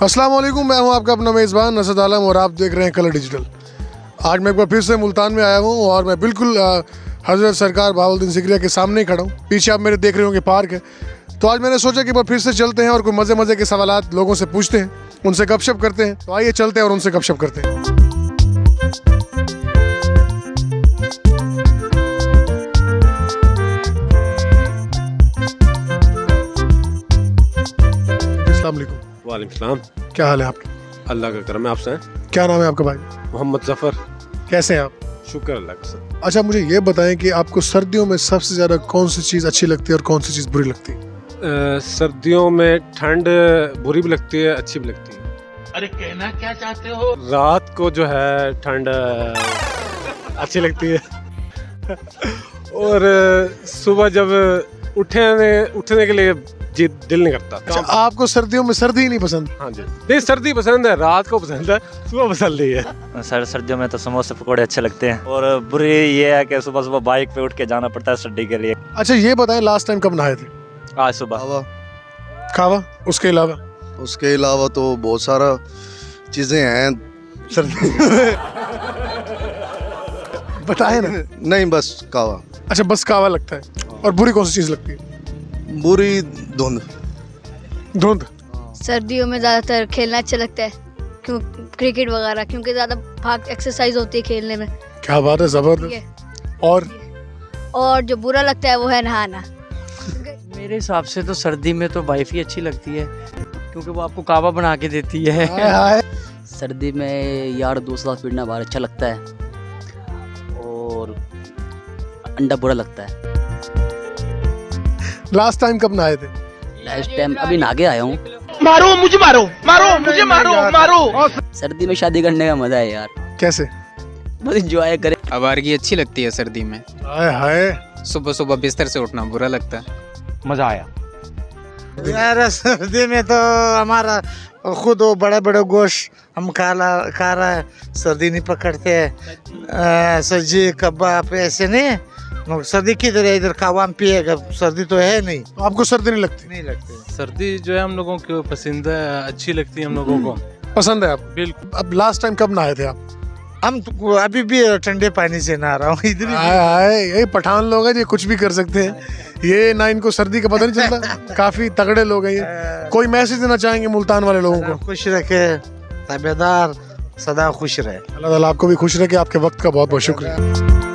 अस्सलाम वालेकुम, मैं हूं आपका अपना मेज़बान असद आलम और आप देख रहे हैं कलर डिजिटल। आज मैं एक बार फिर से मुल्तान में आया हूं और मैं बिल्कुल हज़रत सरकार बहाउद्दीन ज़िक्रिया के सामने ही खड़ा हूं। पीछे आप मेरे देख रहे होंगे पार्क है। तो आज मैंने सोचा कि एक बार फिर से चलते हैं और कोई मज़े मज़े के सवालात लोगों से पूछते हैं, उनसे गपशप करते हैं। तो आइए चलते हैं और उनसे गपशप करते हैं। अस्सलाम वालेकुम। वालेकुम सलाम। क्या हाल है आपके? अल्लाह का करम है। आपसे हैं? क्या नाम है आपका भाई? मोहम्मद जफ़र। कैसे हैं आप? शुक्र अल्लाह का सर। अच्छा, मुझे ये बताएं कि आपको सर्दियों में सबसे ज़्यादा कौन सी चीज़ अच्छी लगती है और कौन सी चीज़ बुरी लगती है? सर्दियों में ठंड बुरी भी लगती है, अच्छी भी लगती है। अरे कहना क्या चाहते हो? रात को जो है ठंड अच्छी लगती है और सुबह जब उठने के लिए जी दिल नहीं करता। अच्छा, आपको सर्दियों में सर्दी ही नहीं पसंद? हाँ जी, नहीं सर्दी पसंद है, रात को पसंद है, सुबह पसंद नहीं है। सर्दियों में तो समोसे पकौड़े अच्छे लगते हैं और बुरी ये है कि सुबह सुबह बाइक पे उठ के जाना पड़ता है सर्दी के लिए। अच्छा, ये बताएं लास्ट टाइम कब नहाए थे? आज सुबह। खावा, उसके अलावा? उसके अलावा तो बहुत सारा चीजें हैं सर्दी बताए ना। नहीं, बस कावा। अच्छा, बस कावा लगता है। और बुरी कौन सी चीज़ लगती है? बुरी धुंध। धुंध? सर्दियों में ज़्यादातर खेलना अच्छा लगता है, क्यों क्रिकेट वगैरह, क्योंकि ज़्यादा भाग एक्सरसाइज होती है खेलने में। क्या बात है, ठीक ज़बरदस्त। है। और जो बुरा लगता है वो है नहाना। मेरे हिसाब से तो सर्दी में तो वाइफ ही अच्छी लगती है, क्योंकि वो आपको कावा बना के देती है। हाय हाय। सर्दी में यार दोस्त साथ फिरना बाहर अच्छा लगता है और अंडा बुरा लगता है। लास्ट टाइम कब नहाए थे? लास्ट टाइम अभी नहा के आया हूँ। मारो मुझे, मारो मारो मुझे, मारो। सर्दी में शादी करने का मजा है यार, कैसे? बस एंजॉय करें। आवारगी अच्छी लगती है सर्दी में। हाय हाय। सुबह सुबह बिस्तर से उठना बुरा लगता है। मजा आया यार। सर्दी में तो हमारा खुद वो बड़े बड़े गोश्त हम खा रहा है, सर्दी नहीं पकड़ते हैं। सब्जी कबाब ऐसे नहीं, सर्दी किधर है, इधर कावाम पिएगा, सर्दी तो है नहीं। आपको सर्दी नहीं लगती? नहीं लगती सर्दी जो है हम लोगों को पसंद है, अच्छी लगती है हम लोगों को। पसंद है आप? बिल्कुल। अब लास्ट टाइम कब नहाए थे आप? हम तो अभी भी ठंडे पानी से नहा रहा हूँ इधर ही। हाय हाय, ये पठान लोग हैं, ये कुछ भी कर सकते हैं। ये ना इनको सर्दी का पता नहीं चलता। काफी तगड़े लोग हैं ये। कोई मैसेज देना चाहेंगे मुल्तान वाले लोगों को? खुश रखे, ताबेदार सदा खुश रहे। अल्लाह ताला आपको भी खुश रखे। आपके वक्त का बहुत बहुत शुक्रिया।